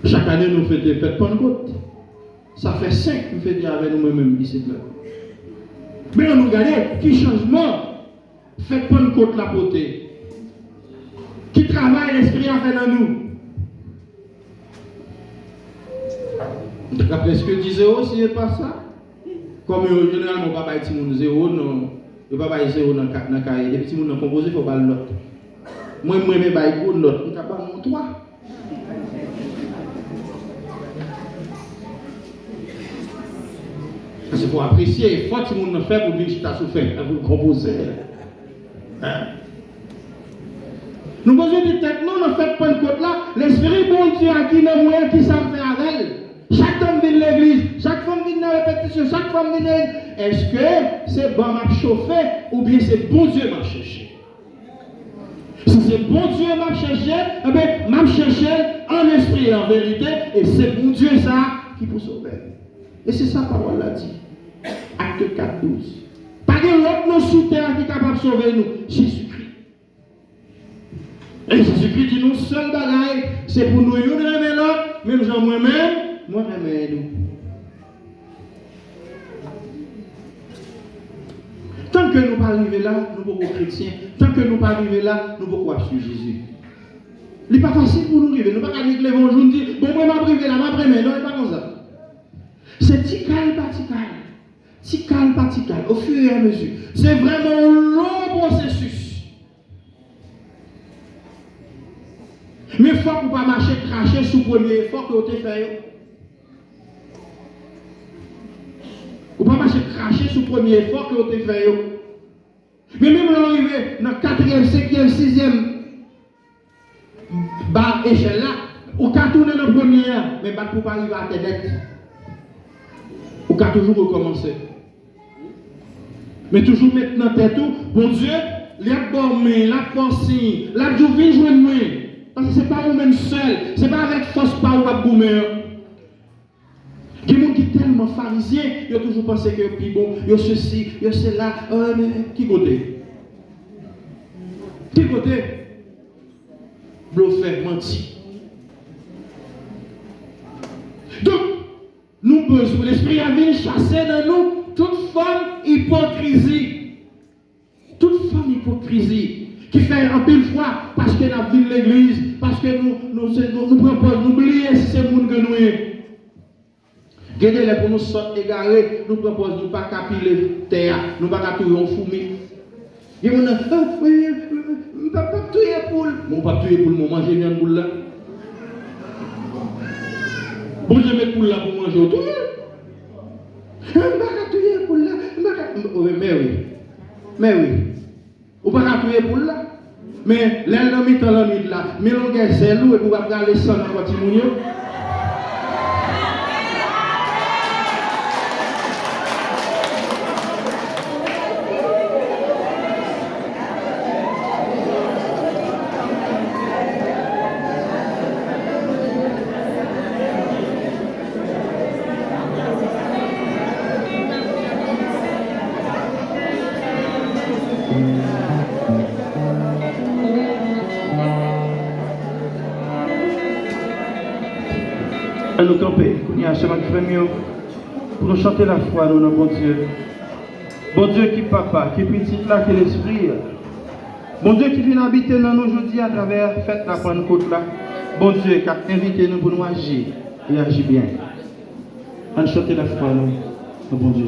Chaque année, nous faisons des fêtes Pentecôte. Ça fait 5 que nous faisons avec nous-mêmes ici. Mais on nous regarde, qui changement fait Pentecôte la beauté. Qui travaille l'esprit a fait dans nous. Après ce que dit zéro, si ce n'est pas ça, comme généralement, papa dit zéro, non, il ne va pas zéro dans le cahier. Les petits gens composés, il faut pas le note. Moi, je vais pas une note, je ne vais pas mon 3. Parce qu'il faut apprécier, il faut que tout le monde fait pour dire que tu as souffert, pour le composer. Hein? Nous besoin de tête, non, ne faites pas une côte là. L'esprit bon Dieu a qui nous moyen qui s'en fait avec elle. Chaque homme vient de l'église, chaque femme vient de la répétition, chaque femme vient de l'église. Est-ce que c'est bon m'a chauffé ou bien c'est bon Dieu m'a cherché? Si c'est bon Dieu m'a cherché, eh bien, m'a cherché en esprit et en vérité, et c'est bon Dieu ça qui peut sauver. Et c'est ça la parole l'a dit. Acte 4, 12. Pas de l'autre non sous terre qui est capable de sauver nous. Jésus-Christ. Et Jésus-Christ dit nous seul bagaille, c'est pour nous aimer l'autre, même Jean moi-même, moi j'aime nous. Tant que nous ne pas arriver là, nous ne sommes pas chrétiens. Tant que nous ne pas arriver là, nous ne pouvons pas suivre Jésus. Il n'est pas facile pour nous arriver. Nous ne pouvons pas dire que l'évangile dit, bon, moi je vais arriver là, je vais arriver. Non, il n'est pas comme ça. C'est tical par tical. Tical par tical, au fur et à mesure. C'est vraiment un long processus. Mais il faut qu'on ne pas marcher cracher sous le premier effort que vous avez fait. Ou pas marcher cracher sous le premier effort que vous avez fait. Mais même là, on arrive dans le 4e, 5e, 6e bas échelle là, on peut tourner dans le premier, mais pas pour pas arriver à tête. On peut toujours recommencer. Mais toujours maintenant tête tout, bon Dieu, il a dormi, il a forcé, il a joué jouer moi. Parce que ce n'est pas vous-même seul, ce n'est pas avec force pas ou à boomer. Il y a des gens qui sont tellement pharisiens, ils ont toujours pensé que puis bon, ils ont ceci, ils ont cela. Mais qui côté? Qui côté? Bluffé, menti. Donc, nous besoin, l'esprit a venu chasser dans nous toute forme d'hypocrisie. Toute forme d'hypocrisie qui fait un pile fois parce que nous venons de l'église, parce que nous proposons d'oublier si c'est le monde que nous sommes. Gardez-les pour nous sortir égarés, nous proposons de ne pas capiler terre, nous ne pas capturer un fourmi. Il y a des gens qui disent, oui, je ne peux pas tuer poule. Je ne peux pas tuer poule, je mange bien poule là. Bon, je mets poule là pour manger autour. Je ne peux pas tuer poule là. Mais oui. Ou pas tuer poule là. Mais l'aile dans mi-temps la nuit là, mélanger c'est loup et pour pas garder sang dans votre mounio. Nous camper, il y a un chemin qui fait mieux pour nous chanter la foi dans notre bon Dieu. Bon Dieu qui est papa, qui est petit là, qui est l'esprit. Bon Dieu qui vient habiter dans nous aujourd'hui à travers la fête de la Pentecôte là. Bon Dieu qui a invité nous pour nous agir et agir bien. On chanter la foi dans notre bon Dieu.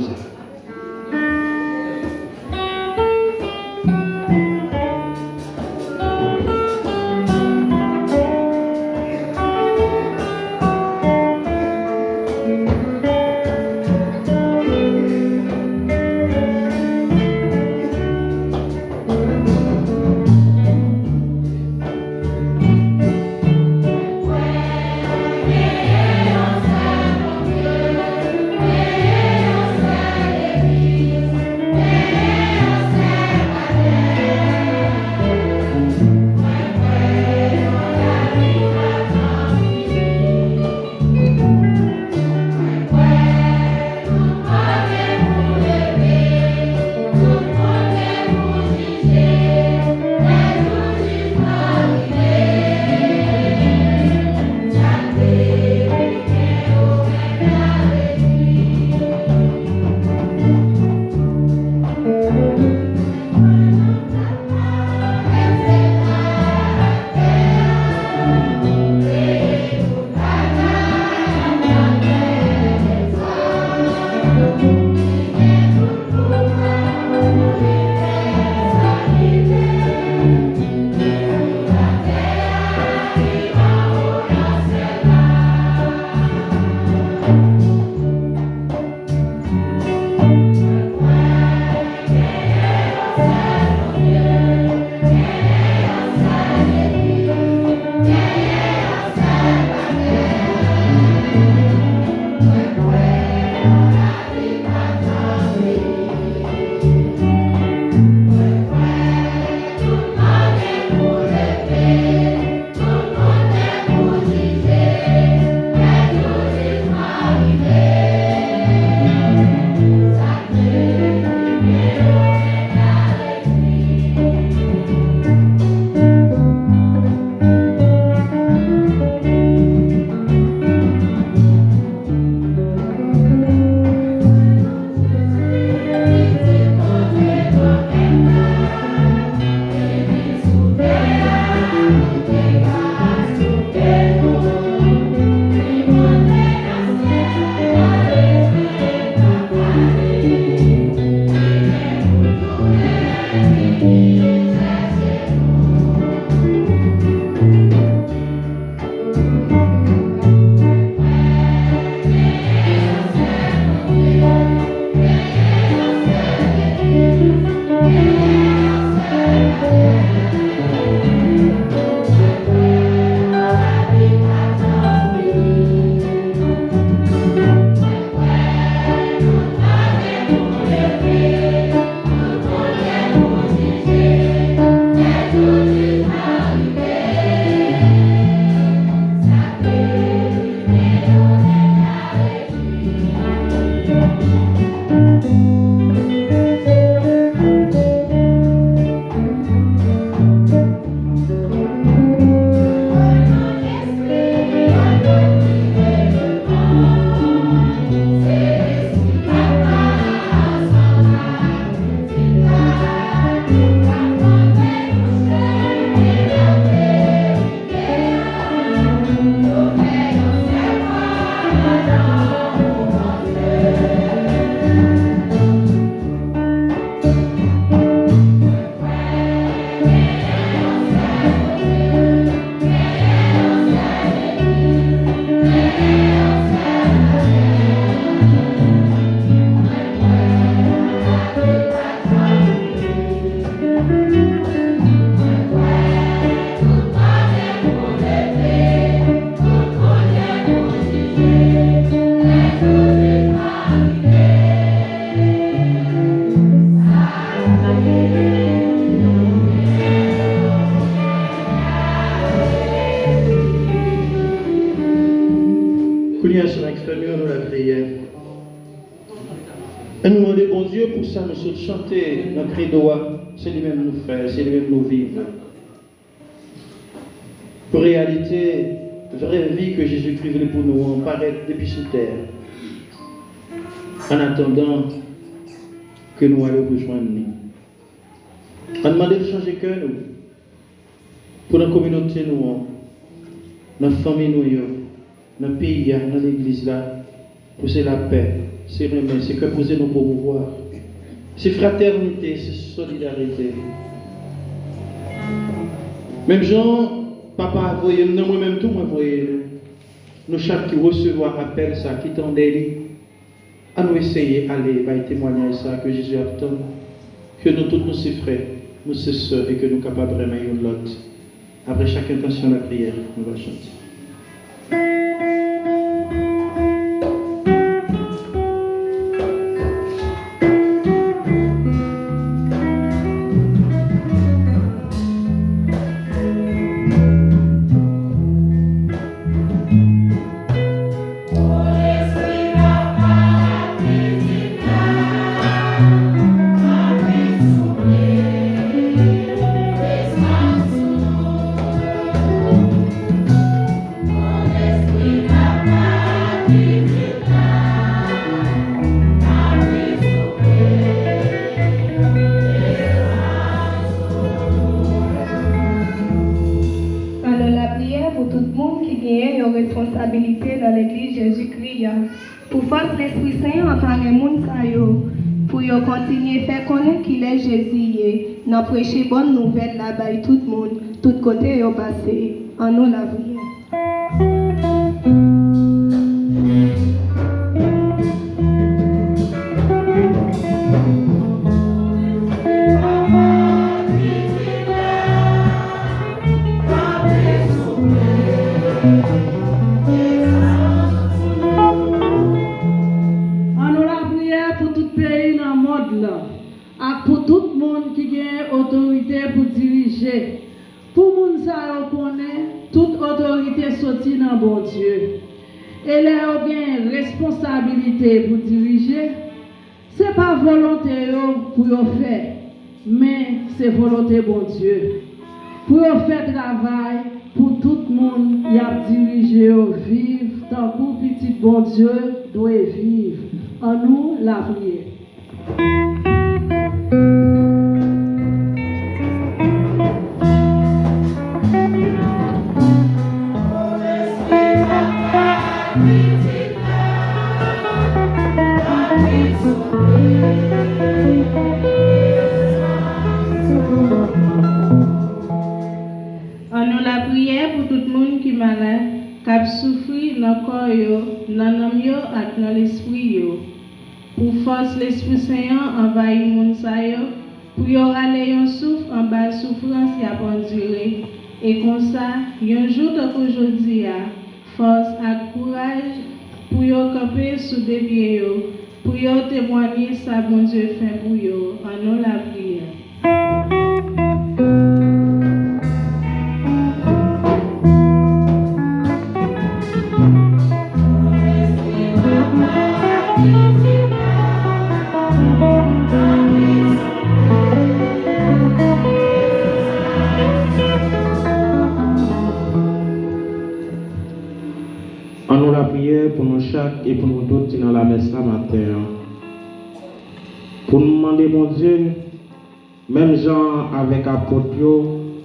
Lumière sur l'extérieur de la prière. Et nous demandons, bon Dieu, pour ça, nous sommes chanter notre credo, c'est lui-même nous faire, c'est lui-même nous vivre. Pour réalité, vraie vie que Jésus-Christ voulait pour nous apparaître depuis sur terre. En attendant que nous allions rejoindre nous. On demande de changer que nous. Pour la communauté, nous, dans la famille, nous, dans le pays, dans l'église, là, pour c'est la paix, c'est remède, c'est que poser nos beaux pouvoirs. C'est fraternité, c'est solidarité. Même Jean, papa, voyez, nous, moi-même, tout, moi, voyez, nous, chaque qui recevoir appel, ça, qui tendait, à nous essayer d'aller, va témoigner ça, que Jésus attend, que nous tous, nous, ses frères, nous, ses sœurs, et que nous, capables de remettre l'autre. Après chaque intention de la prière, nous allons chanter. Responsabilité dans l'église Jésus-Christ pour force l'Esprit Saint en tant que monde pour continuer à faire connaître qu'il est Jésus dans prêcher bonne nouvelle là-bas tout le monde tout côté yo passé en nous la prière. Pour tout le monde qui a autorité pour diriger, pour le monde qui connaît, toute autorité sortie dans bon Dieu. Et là, on a une responsabilité pour diriger. Ce n'est pas volonté pour faire, mais c'est volonté bon Dieu. Pour faire travail, pour tout le monde qui a dirigé, vivre, tant que petit bon Dieu doit vivre. En nous, la prière. En nous la prière pour tout le monde qui est malade, qui a souffert dans le corps, dans l'âme et dans l'esprit. Pour force l'Esprit Saint envahir le monde, pour y aller un souffle en bas souffrance et à endurer. Et comme ça, un jour d'aujourd'hui, force et courage pour y camper sous des pieds, pour y témoigner ça bon Dieu fait pour eux. En nous la prière. Pour nous chaque et pour nous tous dans la messe la matin. Pour nous demander, mon Dieu, même Jean avec apôtre,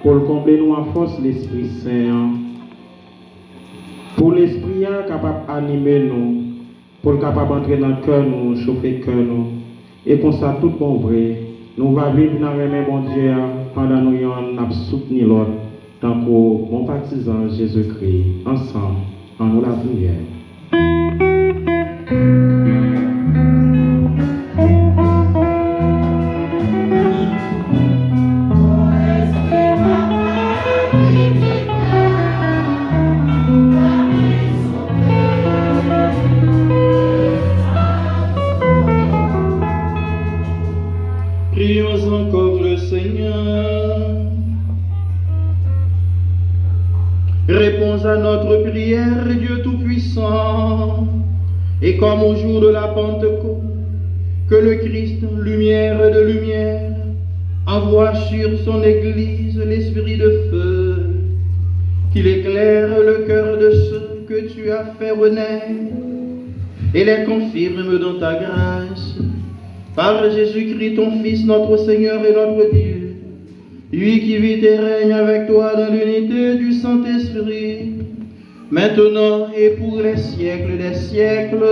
pour combler nous en force l'Esprit Saint. Pour l'Esprit capable d'animer nous, pour le capable d'entrer dans le cœur nous, chauffer le cœur nous. Et pour ça, tout bon vrai, nous va vivre dans le même mon Dieu pendant nous avons soutenu l'autre, tant que mon partisan Jésus-Christ, ensemble, en nous la prière. Prions encore le Seigneur. Réponds à notre prière, Dieu Tout-Puissant, et comme au jour de la Pentecôte, que le Christ, lumière de lumière, envoie sur son Église l'esprit de feu, qu'il éclaire le cœur de ceux que tu as fait renaître, et les confirme dans ta grâce, par Jésus-Christ, ton Fils, notre Seigneur et notre Dieu, lui qui vit et règne avec toi dans l'unité du Saint-Esprit, maintenant et pour les siècles des siècles.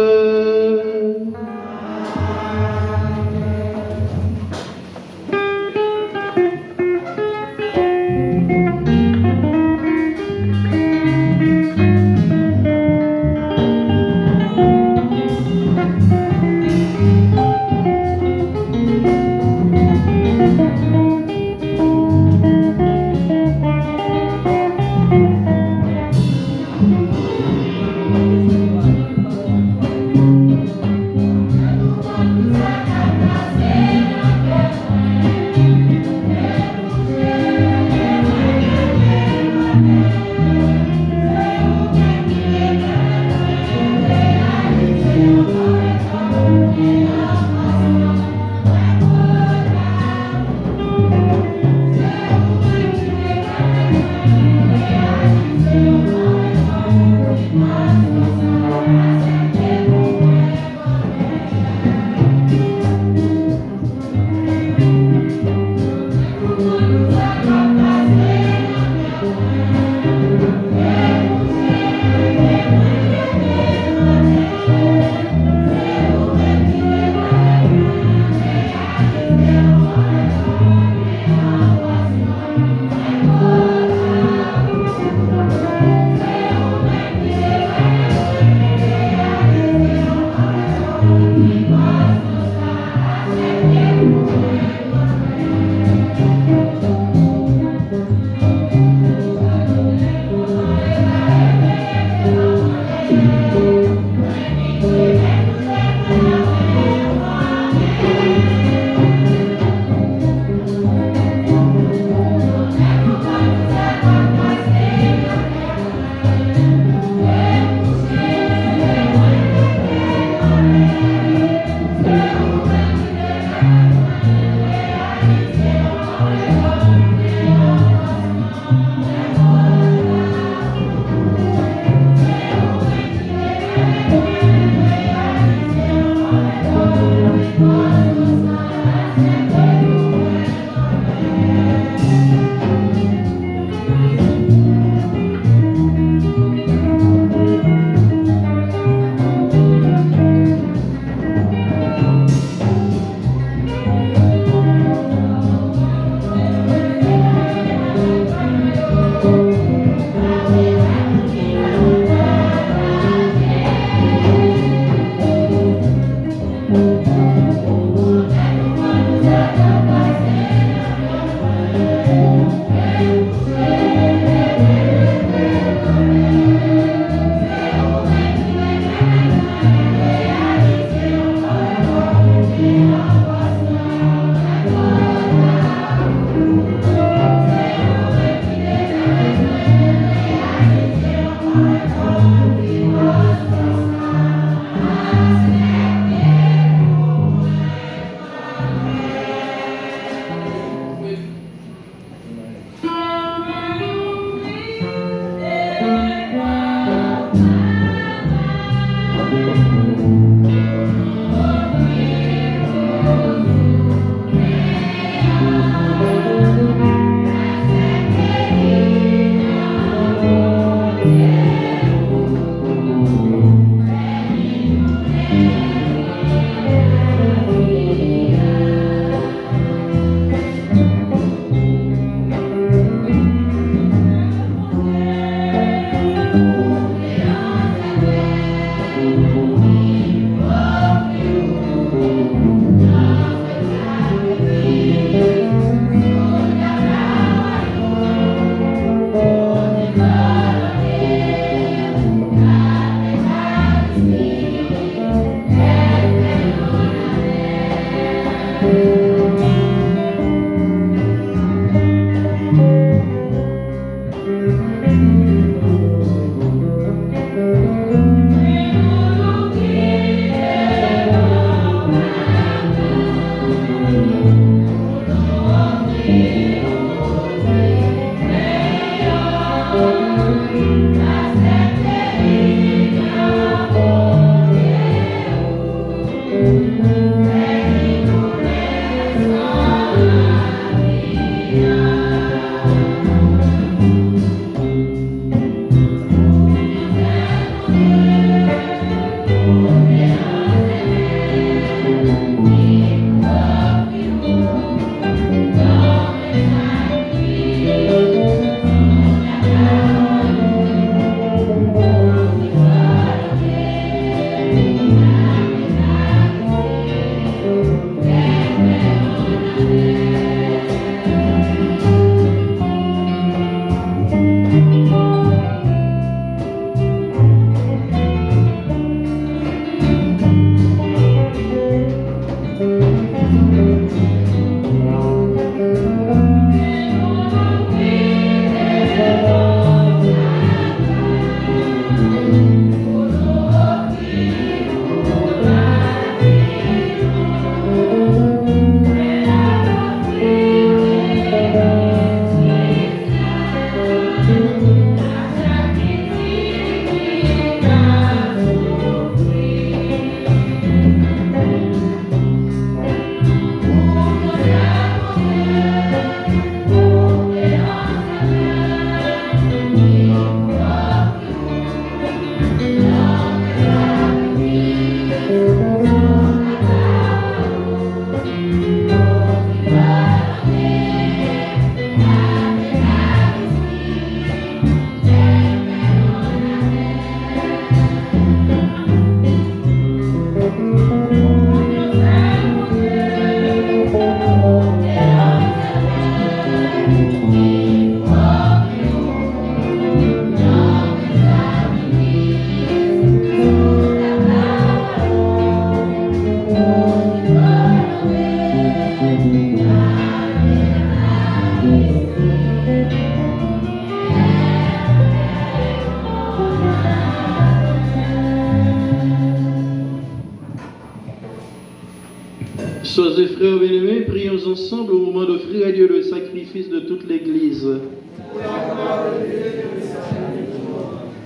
Sœurs et frères bien-aimés, prions ensemble au moment d'offrir à Dieu le sacrifice de toute l'Église.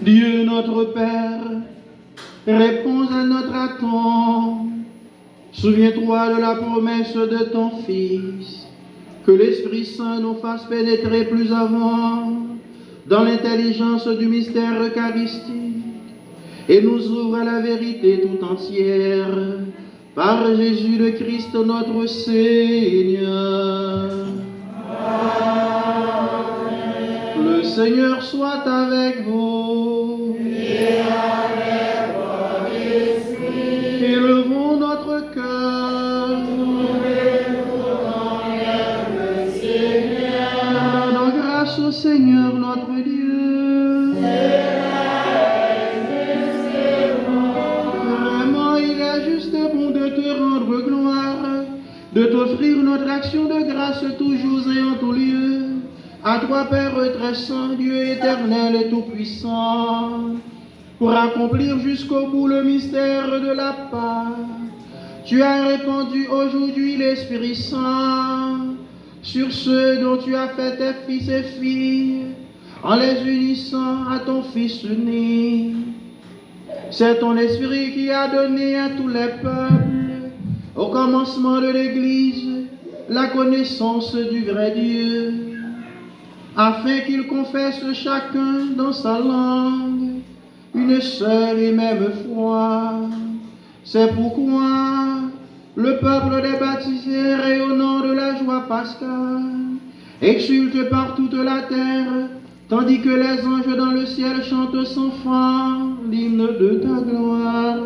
Dieu notre Père, réponds à notre attente. Souviens-toi de la promesse de ton Fils, que l'Esprit Saint nous fasse pénétrer plus avant dans l'intelligence du mystère eucharistique et nous ouvre à la vérité tout entière par Jésus le Christ notre Seigneur. Amen. Le Seigneur soit avec vous. Et avec votre esprit. Élevons notre cœur. Le Seigneur. Rendons grâce au Seigneur notre Dieu. Vraiment, il est juste bon de te rendre gloire, de t'offrir notre action de grâce toujours et en tout lieu. À toi, Père très saint, Dieu éternel et tout-puissant, pour accomplir jusqu'au bout le mystère de la Pâque, tu as répandu aujourd'hui l'Esprit Saint sur ceux dont tu as fait tes fils et filles, en les unissant à ton Fils unique. C'est ton Esprit qui a donné à tous les peuples, au commencement de l'Église, la connaissance du vrai Dieu, afin qu'ils confessent chacun dans sa langue une seule et même foi. C'est pourquoi le peuple des baptisés, rayonnant de la joie pascale, exulte par toute la terre, tandis que les anges dans le ciel chantent sans fin l'hymne de ta gloire.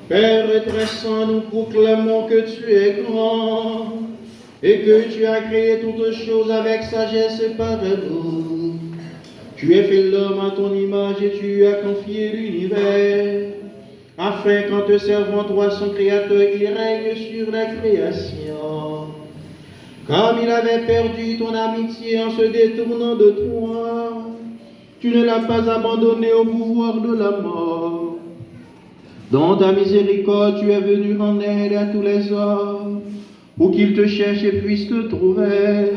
Père très saint, nous proclamons que tu es grand et que tu as créé toutes choses avec sagesse et par amour. Tu as fait l'homme à ton image et tu lui as confié l'univers, afin qu'en te servant toi, son Créateur, il règne sur la création. Comme il avait perdu ton amitié en se détournant de toi, tu ne l'as pas abandonné au pouvoir de la mort, Dans ta miséricorde, tu es venu en aide à tous les hommes, pour qu'ils te cherchent et puissent te trouver.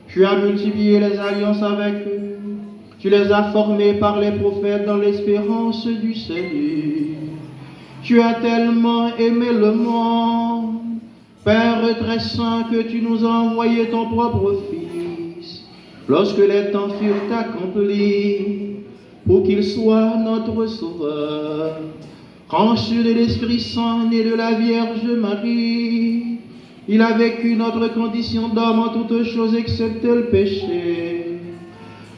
Tu as multiplié les alliances avec eux, tu les as formés par les prophètes dans l'espérance du salut. Tu as tellement aimé le monde, Père très saint, que tu nous as envoyé ton propre Fils, lorsque les temps furent accomplis, pour qu'il soit notre Sauveur. Conçu de l'Esprit Saint, né de la Vierge Marie, il a vécu notre condition d'homme en toutes choses excepté le péché,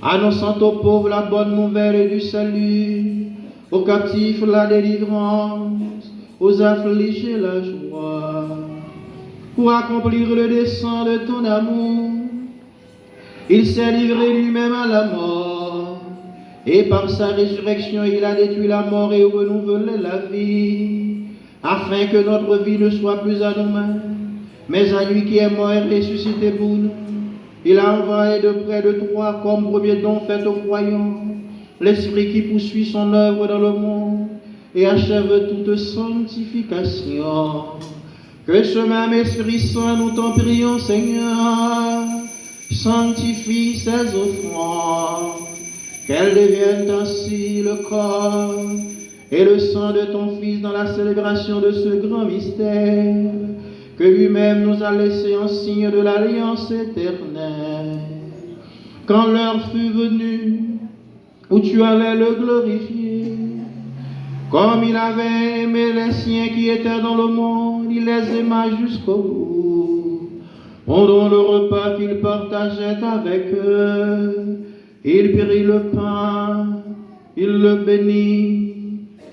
annonçant aux pauvres la bonne nouvelle du salut, aux captifs la délivrance, aux affligés la joie. Pour accomplir le dessein de ton amour, il s'est livré lui-même à la mort, et par sa résurrection il a détruit la mort et renouvelé la vie, afin que notre vie ne soit plus à nous-mêmes, mais à lui qui est mort et ressuscité pour nous. Il a envoyé de près de toi comme premier don fait aux croyants, l'Esprit qui poursuit son œuvre dans le monde et achève toute sanctification. Que ce même Esprit Saint, nous t'en prions, Seigneur, sanctifie ces offrandes, qu'elles deviennent ainsi le corps et le sang de ton Fils dans la célébration de ce grand mystère, que lui-même nous a laissé en signe de l'alliance éternelle. Quand l'heure fut venue où tu allais le glorifier, comme il avait aimé les siens qui étaient dans le monde, il les aima jusqu'au bout. Pendant le repas qu'il partageait avec eux, il prit le pain, il le bénit,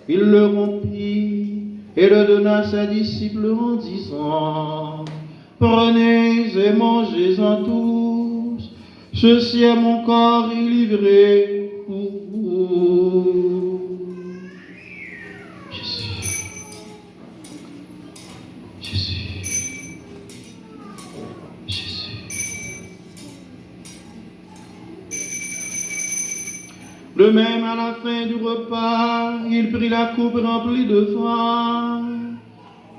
il le rompit et le donna à ses disciples en disant: Prenez et mangez-en tous, ceci est mon corps livré pour vous. De même, à la fin du repas, il prit la coupe remplie de vin.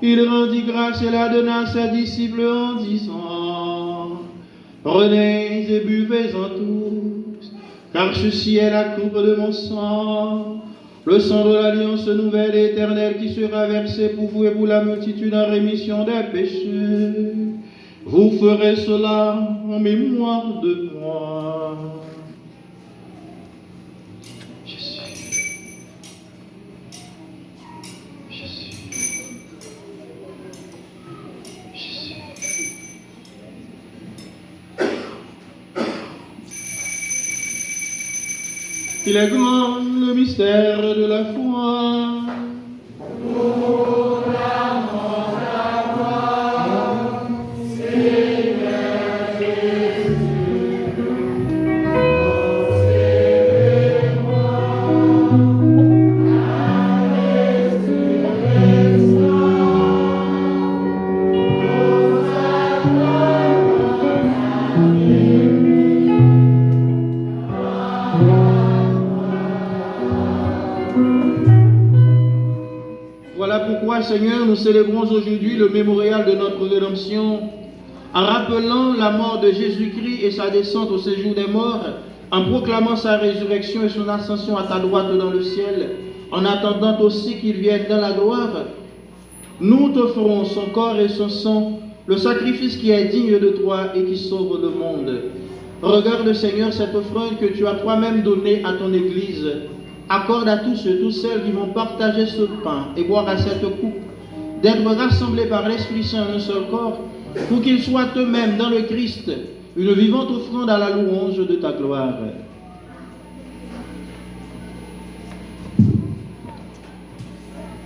Il rendit grâce et la donna à ses disciples en disant: Prenez et buvez-en tous, car ceci est la coupe de mon sang, le sang de l'alliance nouvelle et éternelle qui sera versé pour vous et pour la multitude en rémission des péchés. Vous ferez cela en mémoire de moi. Il est grand le mystère de la foi. Seigneur, nous célébrons aujourd'hui le mémorial de notre rédemption en rappelant la mort de Jésus-Christ et sa descente au séjour des morts, en proclamant sa résurrection et son ascension à ta droite dans le ciel, en attendant aussi qu'il vienne dans la gloire. Nous t'offrons son corps et son sang, le sacrifice qui est digne de toi et qui sauve le monde. Regarde, Seigneur, cette offrande que tu as toi-même donnée à ton Église. Accorde à tous ceux, toutes celles qui vont partager ce pain et boire à cette coupe, d'être rassemblés par l'Esprit Saint en un seul corps, pour qu'ils soient eux-mêmes dans le Christ, une vivante offrande à la louange de ta gloire.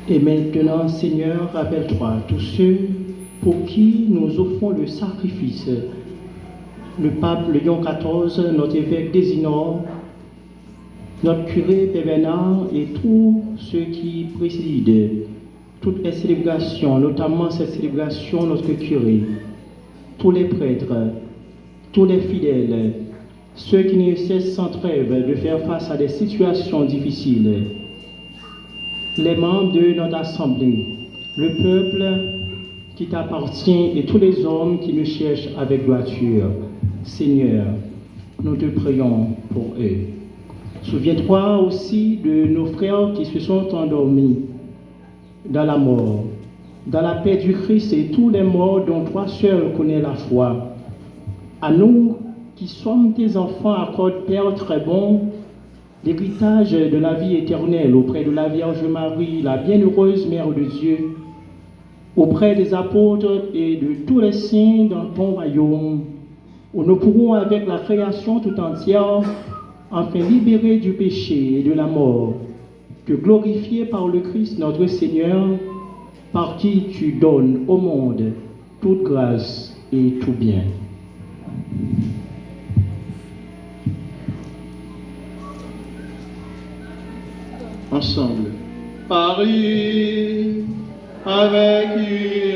Et maintenant, Seigneur, rappelle-toi tous ceux pour qui nous offrons le sacrifice. Le pape Léon XIV, notre évêque d'Ézinor, notre curé Père Bernard et tous ceux qui président toutes les célébrations, notamment cette célébration, notre curé, tous les prêtres, tous les fidèles, ceux qui ne cessent sans trêve de faire face à des situations difficiles. les membres de notre assemblée, le peuple qui t'appartient et tous les hommes qui nous cherchent avec droiture. Seigneur, nous te prions pour eux. Souviens-toi aussi de nos frères qui se sont endormis dans la mort, dans la paix du Christ et tous les morts dont toi seul connais la foi. À nous qui sommes tes enfants, accorde, Père très bon, l'héritage de la vie éternelle auprès de la Vierge Marie, la bienheureuse Mère de Dieu, auprès des apôtres et de tous les saints dans ton royaume, où nous pourrons avec la création tout entière, enfin libérés du péché et de la mort, te glorifier par le Christ notre Seigneur, par qui tu donnes au monde toute grâce et tout bien. Ensemble. Paris, avec humanité,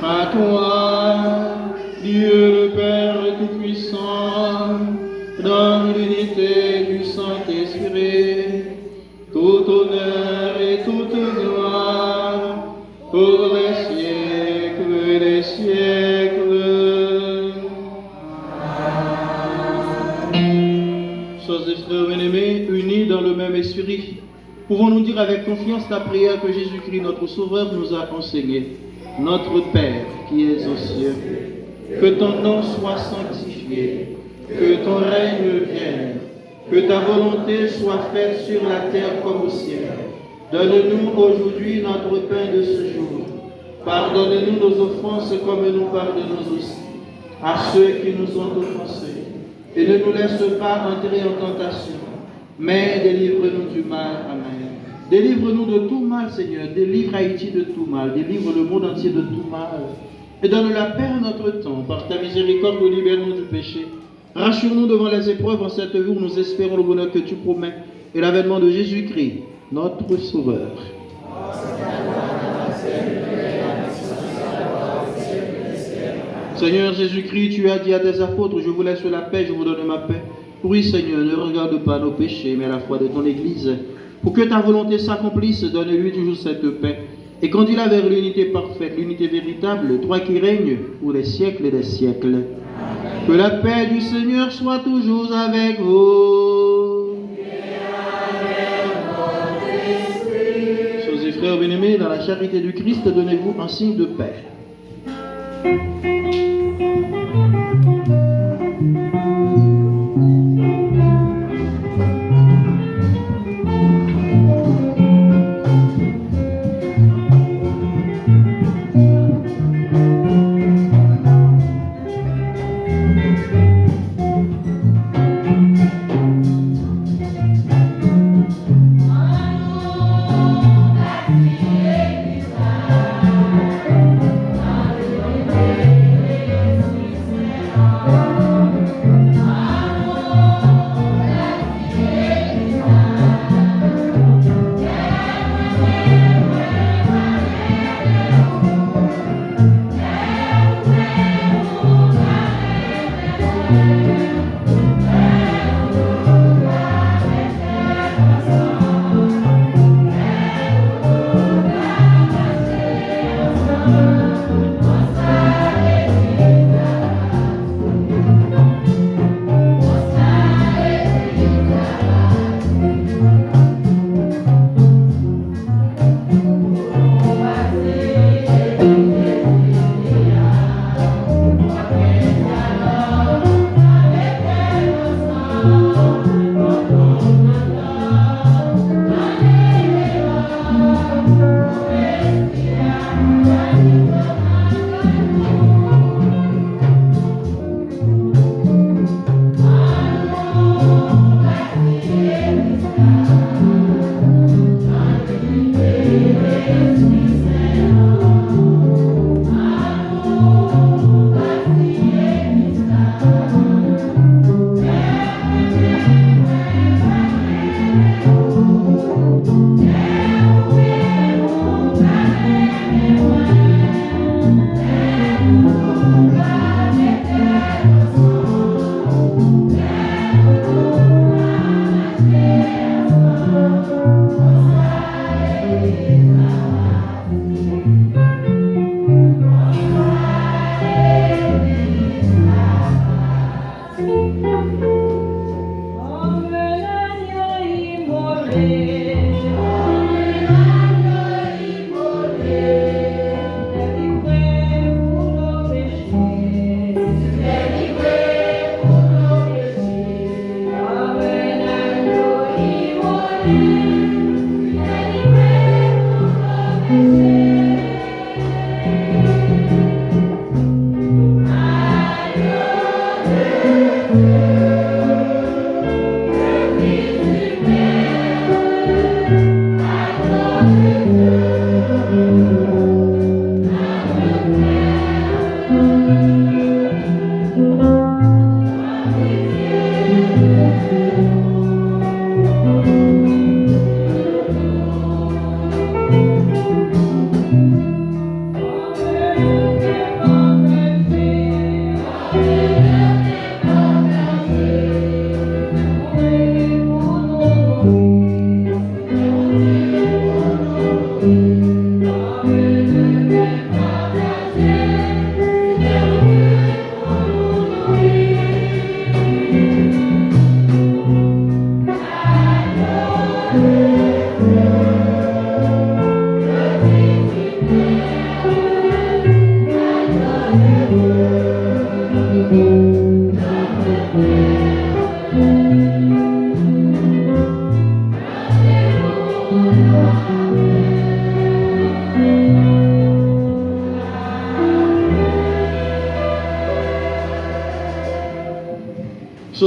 à toi, Dieu le Père Tout-Puissant, dans l'unité du Saint-Esprit, tout honneur et toute gloire pour les siècles des siècles. Chers frères bien-aimés, unis dans le même esprit, pouvons-nous dire avec confiance la prière que Jésus-Christ, notre Sauveur, nous a enseignée. Notre Père qui es aux cieux, que ton nom soit sanctifié, que ton règne vienne, que ta volonté soit faite sur la terre comme au ciel. Donne-nous aujourd'hui notre pain de ce jour. Pardonne-nous nos offenses comme nous pardonnons aussi à ceux qui nous ont offensés. Et ne nous laisse pas entrer en tentation, mais délivre-nous du mal. Amen. Délivre-nous de tout mal, Seigneur. Délivre Haïti de tout mal. Délivre le monde entier de tout mal. Et donne la paix à notre temps. Par ta miséricorde, nous libère-nous du péché. Rassure-nous devant les épreuves en cette vie où nous espérons le bonheur que tu promets et l'avènement de Jésus-Christ, notre Sauveur. Seigneur Jésus-Christ, tu as dit à tes apôtres, je vous laisse la paix, je vous donne ma paix. Oui, Seigneur, ne regarde pas nos péchés, mais la foi de ton Église. Pour que ta volonté s'accomplisse, donne-lui toujours cette paix. Et conduis-la vers l'unité parfaite, l'unité véritable, toi qui règnes pour les siècles des siècles. Que la paix du Seigneur soit toujours avec vous. Chers et frères bien-aimés, dans la charité du Christ, donnez-vous un signe de paix.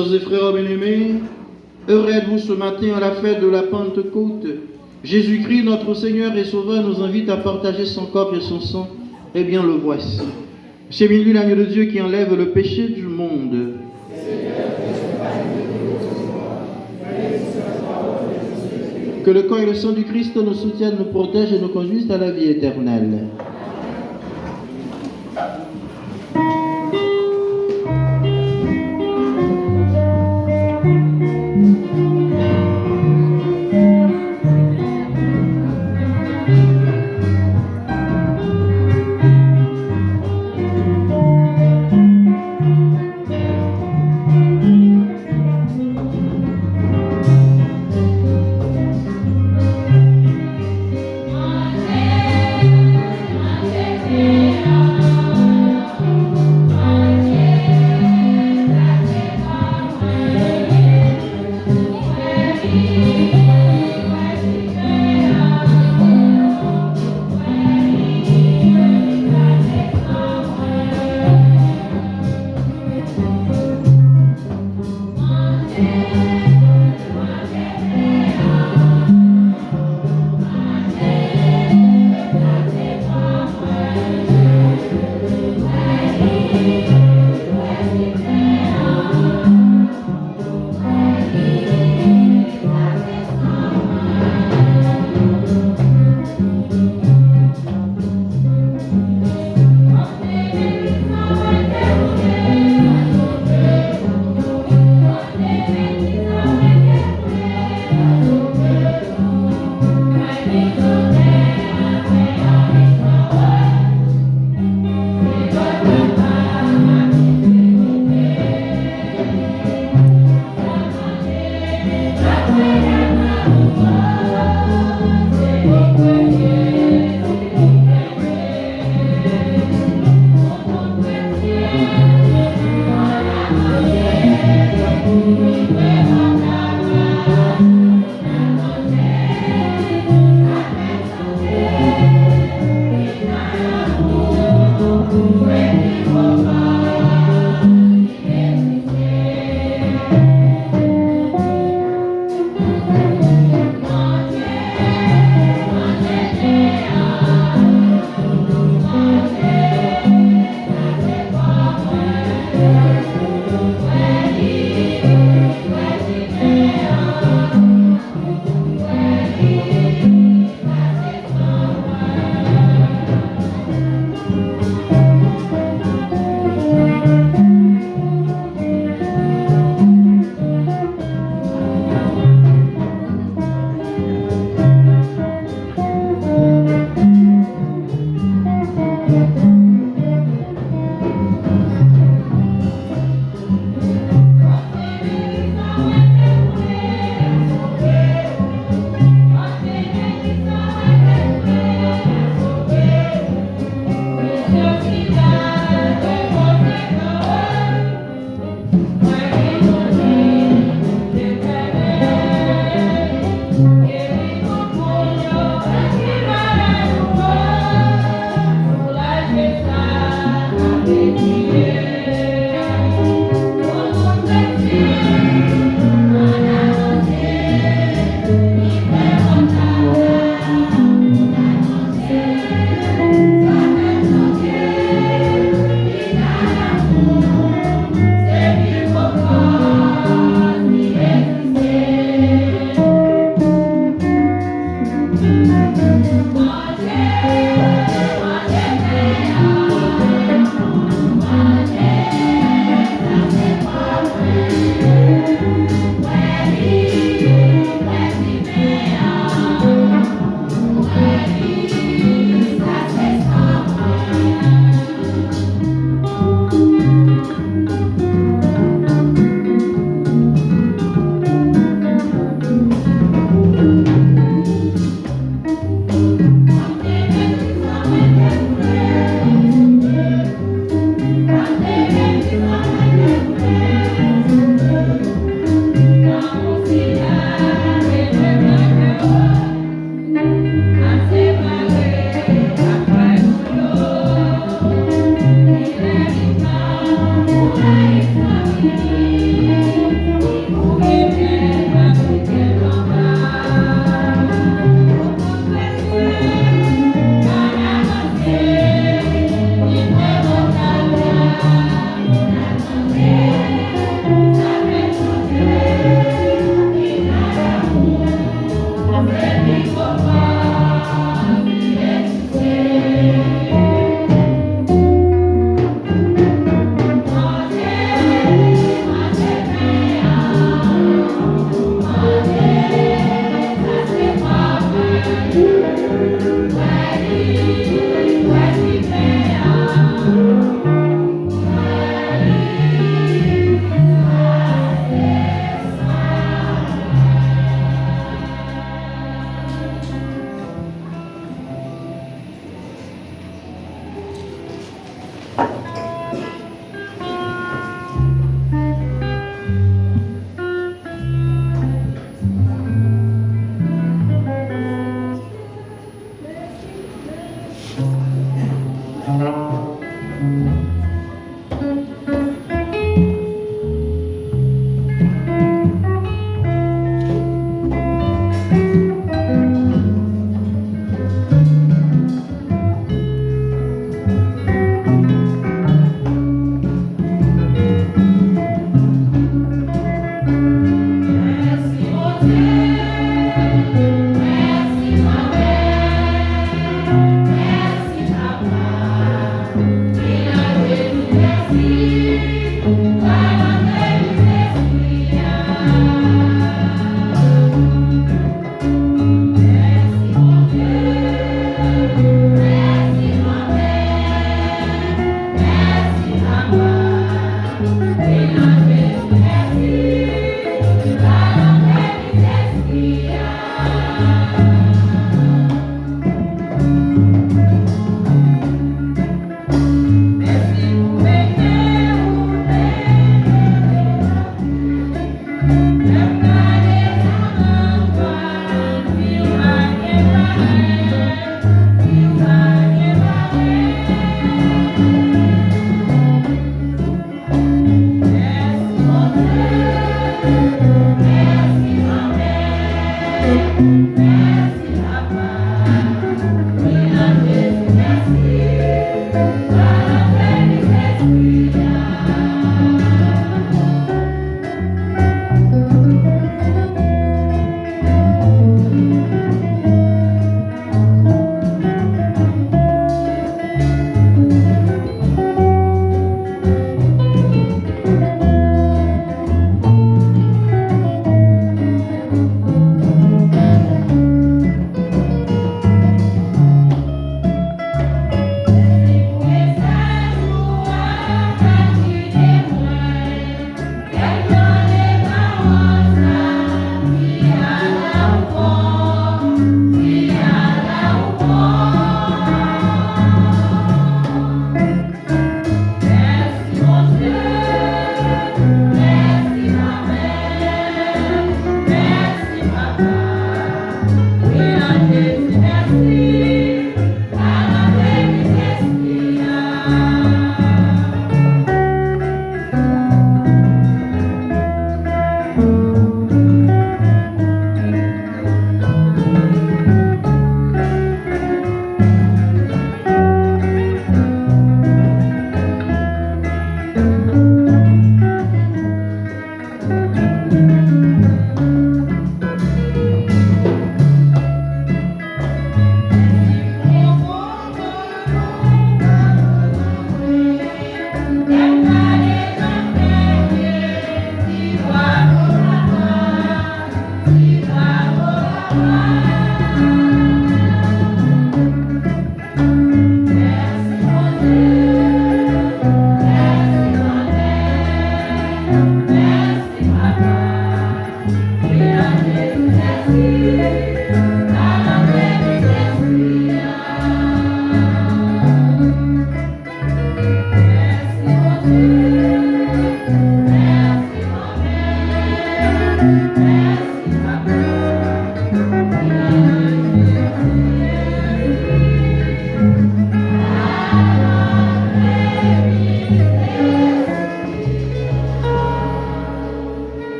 Sœurs et frères bien-aimés, heureux êtes-vous ce matin à la fête de la Pentecôte. Jésus-Christ, notre Seigneur et Sauveur, nous invite à partager son corps et son sang. Eh bien, le voici. C'est lui l'agneau de Dieu qui enlève le péché du monde. Que le corps et le sang du Christ nous soutiennent, nous protègent et nous conduisent à la vie éternelle.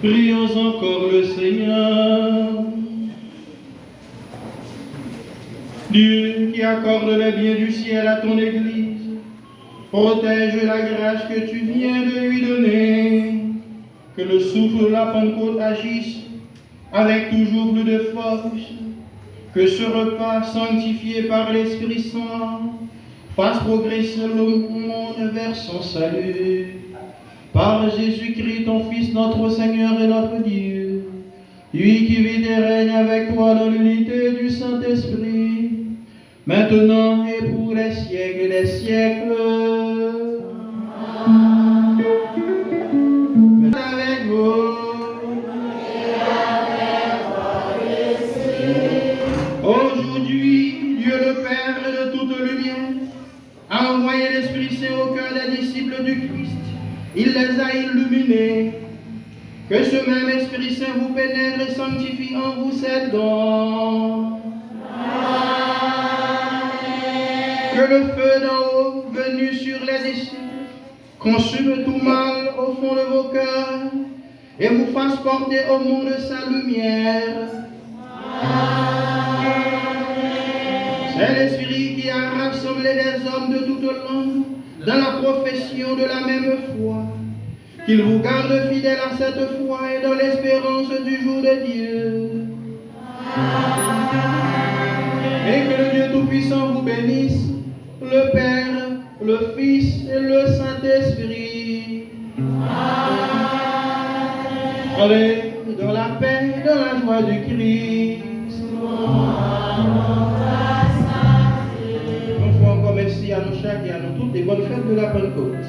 Prions encore le Seigneur. Dieu qui accorde les biens du ciel à ton Église, protège la grâce que tu viens de lui donner, que le souffle de la Pentecôte agisse avec toujours plus de force, que ce repas sanctifié par l'Esprit Saint fasse progresser le monde vers son salut. Par Jésus-Christ, ton Fils, notre Seigneur et notre Dieu, lui qui vit et règne avec toi dans l'unité du Saint-Esprit, maintenant et pour les siècles des siècles. Avec vous. Aujourd'hui, Dieu le Père de toute lumière a envoyé l'Esprit Saint au cœur des disciples du Christ. Il les a illuminés. Que ce même Esprit Saint vous pénètre et sanctifie en vous ces dons. Que le feu d'en haut, venu sur les disciples, consume tout mal au fond de vos cœurs et vous fasse porter au monde sa lumière. C'est l'Esprit qui a rassemblé les hommes de toute langue dans la profession de la même foi, qu'il vous garde fidèle à cette foi et dans l'espérance du jour de Dieu. Et que le Dieu Tout-Puissant vous bénisse, le Père, le Fils et le Saint-Esprit. Allez, dans la paix et dans la joie du Christ. Nous faisons encore merci à nous chaque et à nous toutes des bonnes fêtes de la Pentecôte.